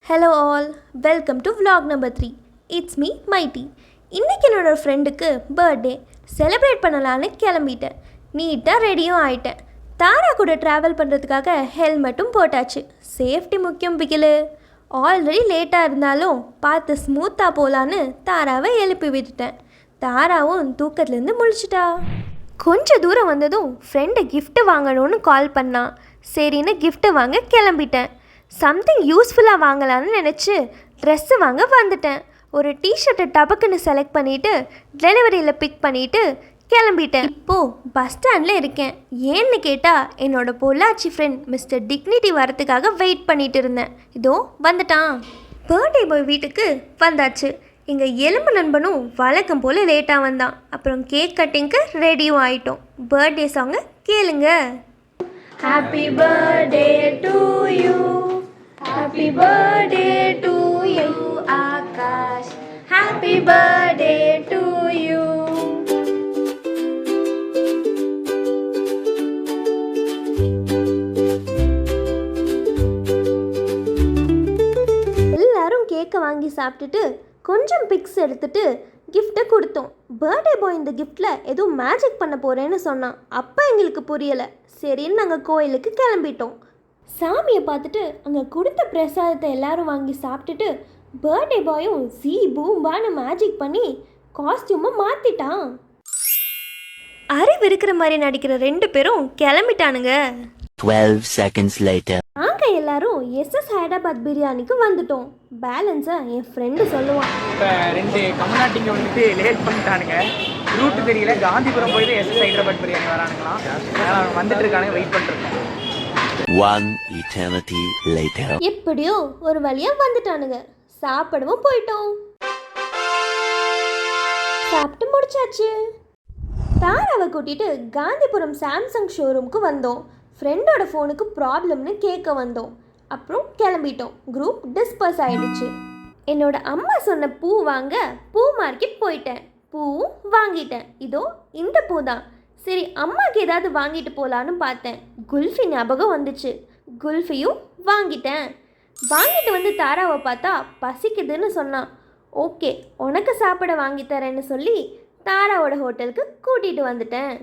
Hello all, welcome to vlog number 3. It's me mighty. இன்றைக்கி என்னோடய ஃப்ரெண்டுக்கு பர்த்டே செலிப்ரேட் பண்ணலான்னு கிளம்பிட்டேன். நீட்டாக ரெடியும் ஆகிட்டேன். தாரா கூட ட்ராவல் பண்ணுறதுக்காக ஹெல்மெட்டும் போட்டாச்சு. சேஃப்டி முக்கியம் பிகிலு. ஆல்ரெடி லேட்டாக இருந்தாலும் பார்த்து ஸ்மூத்தாக போகலான்னு தாராவை எழுப்பி விட்டுட்டேன். தாராவும் தூக்கத்துலேருந்து முழிச்சிட்டா. கொஞ்சம் தூரம் வந்ததும் ஃப்ரெண்டை கிஃப்ட்டு வாங்கணும்னு கால் பண்ணான். சரின்னு கிஃப்ட்டு வாங்க கிளம்பிட்டேன். சம்திங் யூஸ்ஃபுல்லாக வாங்கலான்னு நினச்சி ட்ரெஸ்ஸு வாங்க வந்துட்டேன். ஒரு டிஷர்ட்டை டபக்குன்னு செலக்ட் பண்ணிவிட்டு டெலிவரியில் பிக் பண்ணிவிட்டு கிளம்பிட்டேன். இப்போது பஸ் ஸ்டாண்டில் இருக்கேன். ஏன்னு கேட்டால் என்னோடய பொள்ளாச்சி ஃப்ரெண்ட் மிஸ்டர் டிக்னிட்டி வரத்துக்காக வெயிட் பண்ணிகிட்டு இருந்தேன். இதோ வந்துட்டான். பர்த்டே பாய் வீட்டுக்கு வந்தாச்சு. எங்கள் எலும்பு நண்பனும் வழக்கம் போல் லேட்டாக வந்தான். அப்புறம் கேக் கட்டிங்க்கு ரெடியும் ஆகிட்டோம். பர்த்டே சாங்கை கேளுங்க. Happy birthday to you. Happy birthday to you, Akash. Happy birthday to you. எல்லாரும் கேக்கை வாங்கி சாப்பிட்டுட்டு கொஞ்சம் பிக்ஸ் எடுத்துட்டு கிஃப்ட்டை கொடுத்தோம். பர்த்டே பாய் இந்த கிஃப்டில் ஏதோ மேஜிக் பண்ண போகிறேன்னு சொன்னான். அப்போ எங்களுக்கு புரியலை. சரின்னு நாங்கள் கோயிலுக்கு கிளம்பிட்டோம். சாமியை பார்த்துட்டு அங்கே கொடுத்த பிரசாதத்தை எல்லாரும் வாங்கி சாப்பிட்டுட்டு பர்த்டே பாயும் ஜீ பூம்பான்னு மேஜிக் பண்ணி காஸ்டியூமை மாற்றிட்டான். அறிவு இருக்கிற மாதிரி நடிக்கிற 2 பேரும் கிளம்பிட்டானுங்க. 12 seconds later. நாங்கள் எல்லாரும் எஸ்எஸ் ஹைதராபாத் பிரியாணிக்கு வந்துட்டோம். பேலன்ஸை என் ஃப்ரெண்டு சொல்லுவான். இப்போ 2 கம்நாட்டிங்க வந்துட்டு லேட் பண்ணிட்டானுங்க. ரூட்டு தெரியல. காந்திபுரம் போய் எஸ்எஸ் ஹைதராபாத் பிரியாணி வரானுங்களாம். அதனால் வந்துட்டு இருக்கானுங்க. வெயிட் பண்ணிருக்கோம். 1 eternity later. எப்படியோ ஒரு வழியாக வந்துட்டானுங்க. சாப்பிடவும் போயிட்டோம். சாப்பிட்டு முடிச்சாச்சு. தாராவை கூட்டிட்டு காந்திபுரம் சாம்சங் ஷோரூமுக்கு வந்தோம். ஃப்ரெண்டோட ஃபோனுக்கு ப்ராப்ளம்னு கேட்க வந்தோம். அப்புறம் கிளம்பிட்டோம். குரூப் டிஸ்பர்ஸ் ஆகிடுச்சு. என்னோட அம்மா சொன்ன பூ வாங்க பூ மார்க்கெட் போயிட்டேன். பூவும் வாங்கிட்டேன். இதோ இந்த பூ தான். சரி, அம்மாவுக்கு ஏதாவது வாங்கிட்டு போகலான்னு பார்த்தேன். குல்ஃபி ஞாபகம் வந்துச்சு. குல்ஃபியும் வாங்கிட்டேன். வாங்கிட்டு வந்து தாராவை பார்த்தா பசிக்குதுன்னு சொன்னான். ஓகே, உனக்கு சாப்பிட வாங்கி தரேன்னு சொல்லி தாராவோட ஹோட்டலுக்கு கூட்டிகிட்டு வந்துட்டேன்.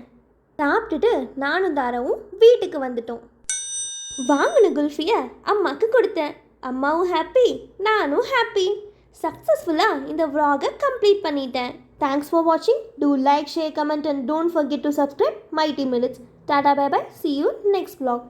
சாப்பிட்டுட்டு நானும் தாராவும் வீட்டுக்கு வந்துட்டோம். வாங்கின குல்ஃபியை அம்மாவுக்கு கொடுத்தேன். அம்மாவும் ஹாப்பி, நானும் ஹாப்பி. சக்ஸஸ்ஃபுல்லாக இந்த vlog-ஐ கம்ப்ளீட் பண்ணிட்டேன். Thanks for watching. Do like, share, comment and don't forget to subscribe Mighty Minutes. Tata, bye bye. See you next vlog.